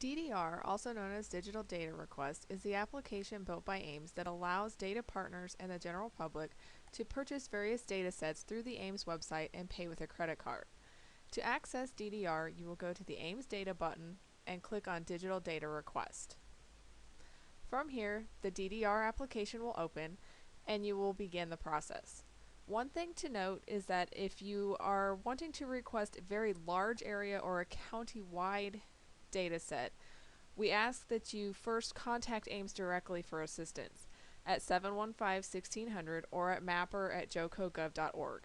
DDR, also known as Digital Data Request, is the application built by AIMS that allows data partners and the general public to purchase various data sets through the AIMS website and pay with a credit card. To access DDR, you will go to the AIMS Data button and click on Digital Data Request. From here, the DDR application will open and you will begin the process. One thing to note is that if you are wanting to request a very large area or a county-wide data set, we ask that you first contact AIMS directly for assistance at 715-1600 or at mapper@jocogov.org.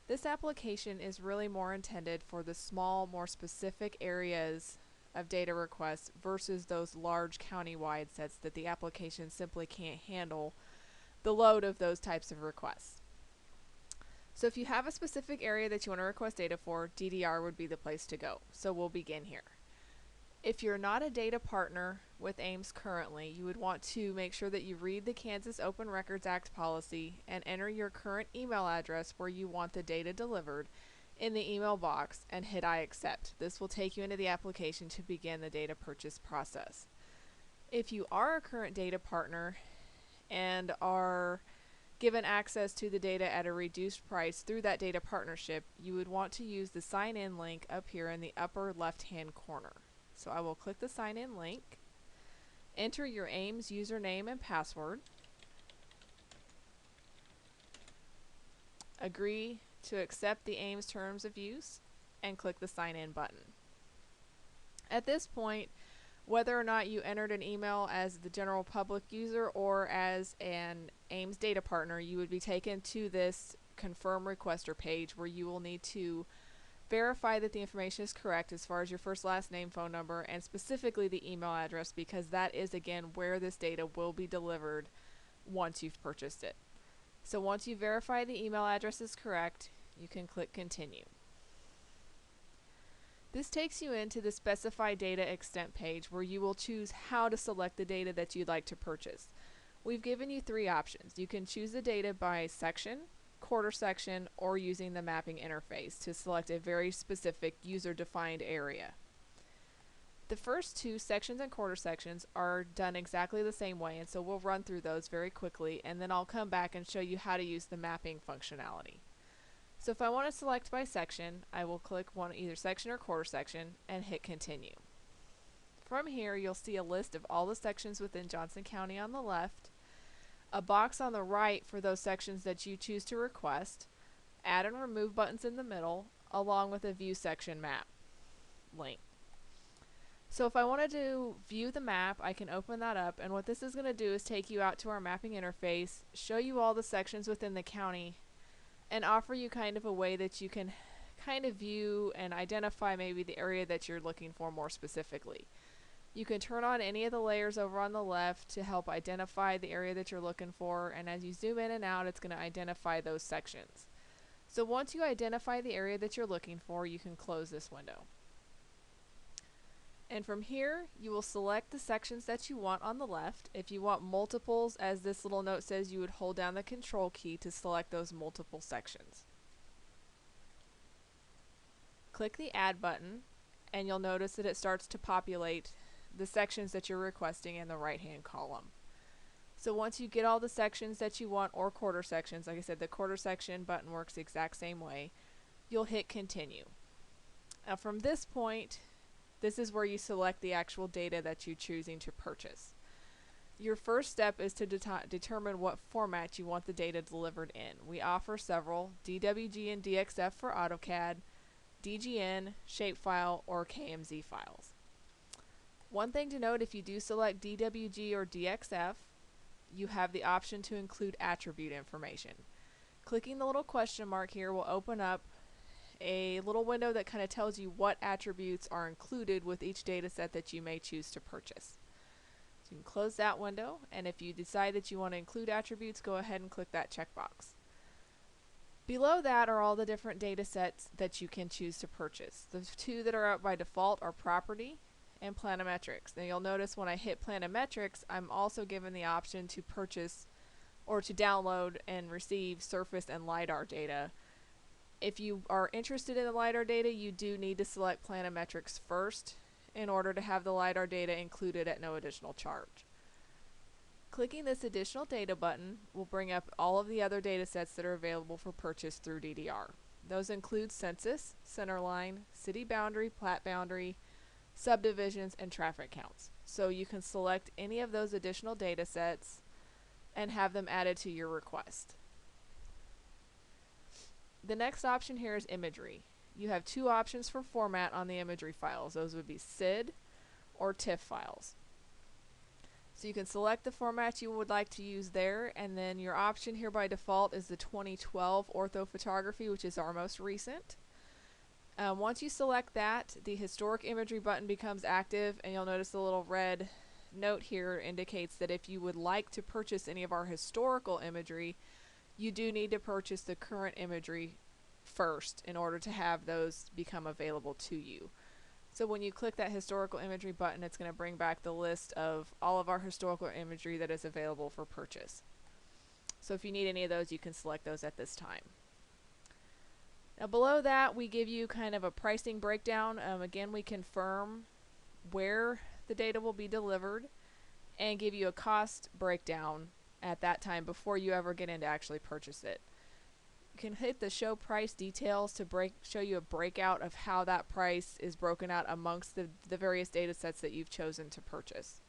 This application is really more intended for the small, more specific areas of data requests versus those large county-wide sets that the application simply can't handle the load of those types of requests. So if you have a specific area that you want to request data for, DDR would be the place to go. So we'll begin here. If you're not a data partner with AIMS currently, you would want to make sure that you read the Kansas Open Records Act policy and enter your current email address where you want the data delivered in the email box and hit I accept. This will take you into the application to begin the data purchase process. If you are a current data partner and are given access to the data at a reduced price through that data partnership, you would want to use the sign in link up here in the upper left hand corner. So I will click the sign in link, enter your AIMS username and password, agree to accept the AIMS terms of use, and click the sign in button. At this point, whether or not you entered an email as the general public user or as an AIMS data partner, you would be taken to this confirm requester page where you will need to verify that the information is correct as far as your first, last name, phone number, and specifically the email address, because that is again where this data will be delivered once you've purchased it. So once you verify the email address is correct, you can click continue. This takes you into the specify data extent page where you will choose how to select the data that you'd like to purchase. We've given you three options. You can choose the data by section, quarter section, or using the mapping interface to select a very specific user-defined area. The first two, sections and quarter sections, are done exactly the same way, and so we'll run through those very quickly, and then I'll come back and show you how to use the mapping functionality. So if I want to select by section, I will click either section or quarter section and hit continue. From here, you'll see a list of all the sections within Johnson County on the left, a box on the right for those sections that you choose to request, add and remove buttons in the middle, along with a view section map link. So if I wanted to view the map, I can open that up, and what this is going to do is take you out to our mapping interface, show you all the sections within the county, and offer you kind of a way that you can kind of view and identify maybe the area that you're looking for more specifically. You can turn on any of the layers over on the left to help identify the area that you're looking for, and as you zoom in and out, it's going to identify those sections. So once you identify the area that you're looking for, you can close this window. And from here, you will select the sections that you want on the left. If you want multiples, as this little note says, you would hold down the control key to select those multiple sections. Click the add button, and you'll notice that it starts to populate the sections that you're requesting in the right hand column. So once you get all the sections that you want, or quarter sections, like I said, the quarter section button works the exact same way, you'll hit continue. Now from this point, this is where you select the actual data that you're choosing to purchase. Your first step is to determine what format you want the data delivered in. We offer several: DWG and DXF for AutoCAD, DGN, shapefile, or KMZ files. One thing to note, if you do select DWG or DXF, you have the option to include attribute information. Clicking the little question mark here will open up a little window that kind of tells you what attributes are included with each data set that you may choose to purchase. So you can close that window, and if you decide that you want to include attributes, go ahead and click that checkbox. Below that are all the different data sets that you can choose to purchase. The two that are up by default are property and planimetrics. Now you'll notice when I hit planimetrics, I'm also given the option to purchase or to download and receive surface and LiDAR data. If you are interested in the LiDAR data, you do need to select planimetrics first in order to have the LiDAR data included at no additional charge. Clicking this additional data button will bring up all of the other data sets that are available for purchase through DDR. Those include census, centerline, city boundary, plat boundary, subdivisions, and traffic counts. So you can select any of those additional data sets and have them added to your request. The next option here is imagery. You have two options for format on the imagery files. Those would be SID or TIFF files. So you can select the format you would like to use there, and then your option here by default is the 2012 orthophotography, which is our most recent. Once you select that, the historic imagery button becomes active, and you'll notice the little red note here indicates that if you would like to purchase any of our historical imagery, you do need to purchase the current imagery first in order to have those become available to you. So when you click that historical imagery button, it's going to bring back the list of all of our historical imagery that is available for purchase. So if you need any of those, you can select those at this time. Now below that, we give you kind of a pricing breakdown. Again, we confirm where the data will be delivered and give you a cost breakdown at that time before you ever get in to actually purchase it. You can hit the show price details to show you a breakout of how that price is broken out amongst the various data sets that you've chosen to purchase.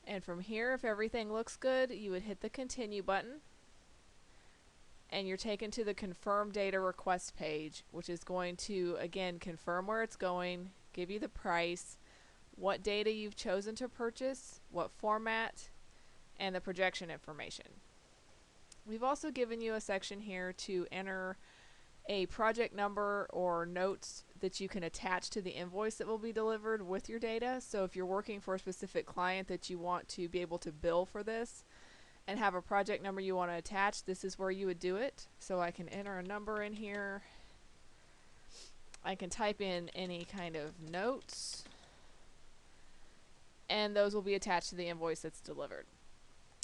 And from here, if everything looks good, you would hit the continue button and you're taken to the confirm data request page, which is going to again confirm where it's going, give you the price, what data you've chosen to purchase, what format, and the projection information. We've also given you a section here to enter a project number or notes that you can attach to the invoice that will be delivered with your data. So if you're working for a specific client that you want to be able to bill for this and have a project number you want to attach, this is where you would do it. So I can enter a number in here. I can type in any kind of notes, and those will be attached to the invoice that's delivered.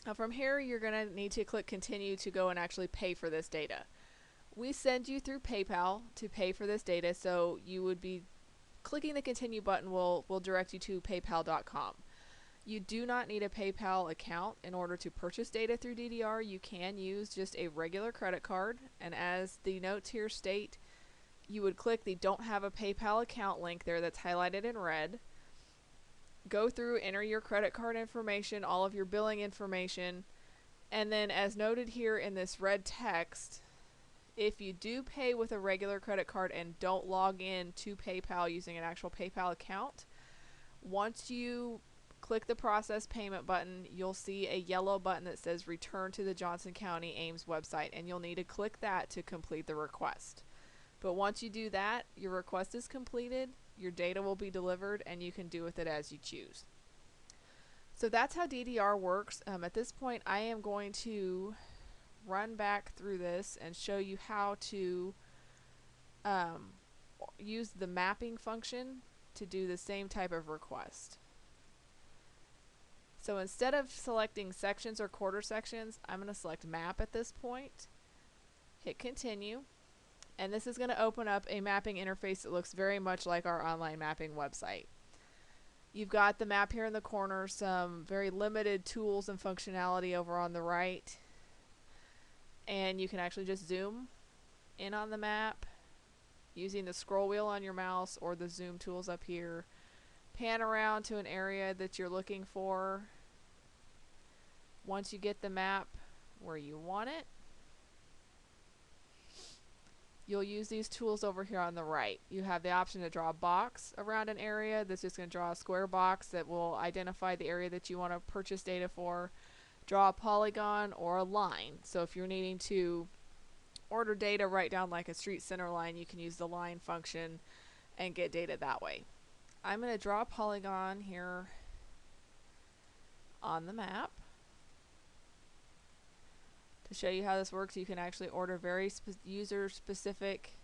Now from here, you're going to need to click continue to go and actually pay for this data. We send you through PayPal to pay for this data, so you would be clicking the continue button will direct you to paypal.com. You do not need a PayPal account in order to purchase data through DDR. You can use just a regular credit card, and as the notes here state, you would click the don't have a PayPal account link there that's highlighted in red. Go through, enter your credit card information, all of your billing information, and then as noted here in this red text, if you do pay with a regular credit card and don't log in to PayPal using an actual PayPal account, once you click the process payment button, you'll see a yellow button that says return to the Johnson County Ames website, and you'll need to click that to complete the request. But once you do that, your request is completed, your data will be delivered, and you can do with it as you choose. So that's how DDR works. At this point, I am going to run back through this and show you how to use the mapping function to do the same type of request. So instead of selecting sections or quarter sections, I'm going to select map at this point, hit continue, and this is going to open up a mapping interface that looks very much like our online mapping website. You've got the map here in the corner, some very limited tools and functionality over on the right, and you can actually just zoom in on the map using the scroll wheel on your mouse or the zoom tools up here. Pan around to an area that you're looking for. Once you get the map where you want it, you'll use these tools over here on the right. You have the option to draw a box around an area. That's just going to draw a square box that will identify the area that you want to purchase data for. Draw a polygon or a line. So if you're needing to order data right down like a street center line, you can use the line function and get data that way. I'm going to draw a polygon here on the map. To show you how this works, you can actually order very user-specific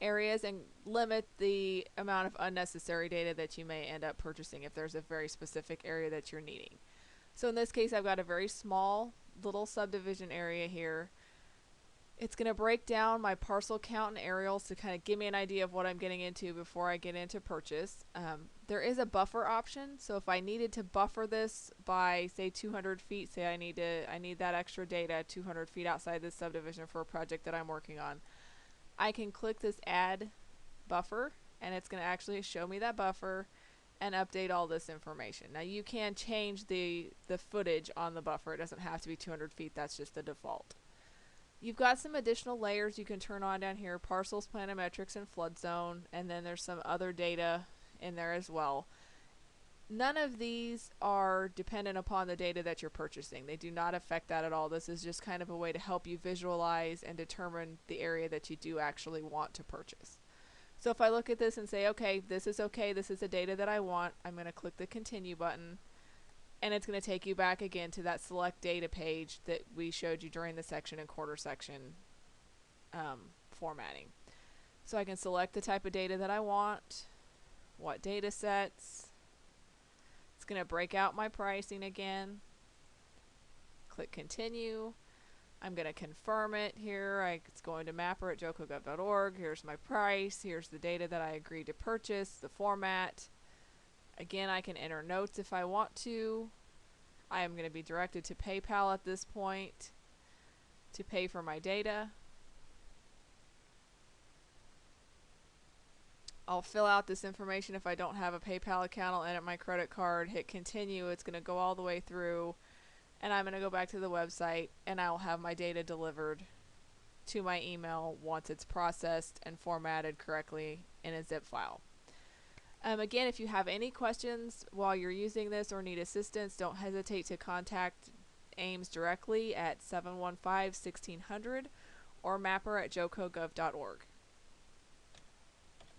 areas and limit the amount of unnecessary data that you may end up purchasing if there's a very specific area that you're needing. So in this case, I've got a very small little subdivision area here. It's going to break down my parcel count and aerials to kind of give me an idea of what I'm getting into before I get into purchase. There is a buffer option, so if I needed to buffer this by say 200 feet, say I need that extra data 200 feet outside this subdivision for a project that I'm working on, I can click this add buffer, and it's going to actually show me that buffer and update all this information. Now you can change the footage on the buffer. It doesn't have to be 200 feet. That's just the default. You've got some additional layers you can turn on down here: parcels, planimetrics, and flood zone, and then there's some other data in there as well. None of these are dependent upon the data that you're purchasing. They do not affect that at all. This is just kind of a way to help you visualize and determine the area that you do actually want to purchase. So if I look at this and say, okay, this is the data that I want, I'm going to click the continue button, and it's going to take you back again to that select data page that we showed you during the section and quarter section formatting. So I can select the type of data that I want, what data sets. It's going to break out my pricing again. Click continue. I'm going to confirm it here. It's going to mapper@jocogov.org. Here's my price. Here's the data that I agreed to purchase, the format. Again, I can enter notes if I want to. I am going to be directed to PayPal at this point to pay for my data. I'll fill out this information. If I don't have a PayPal account, I'll enter my credit card, hit continue. It's going to go all the way through, and I'm going to go back to the website, and I'll have my data delivered to my email once it's processed and formatted correctly in a zip file. Again, if you have any questions while you're using this or need assistance, don't hesitate to contact AIMS directly at 715-1600 or mapper@jocogov.org.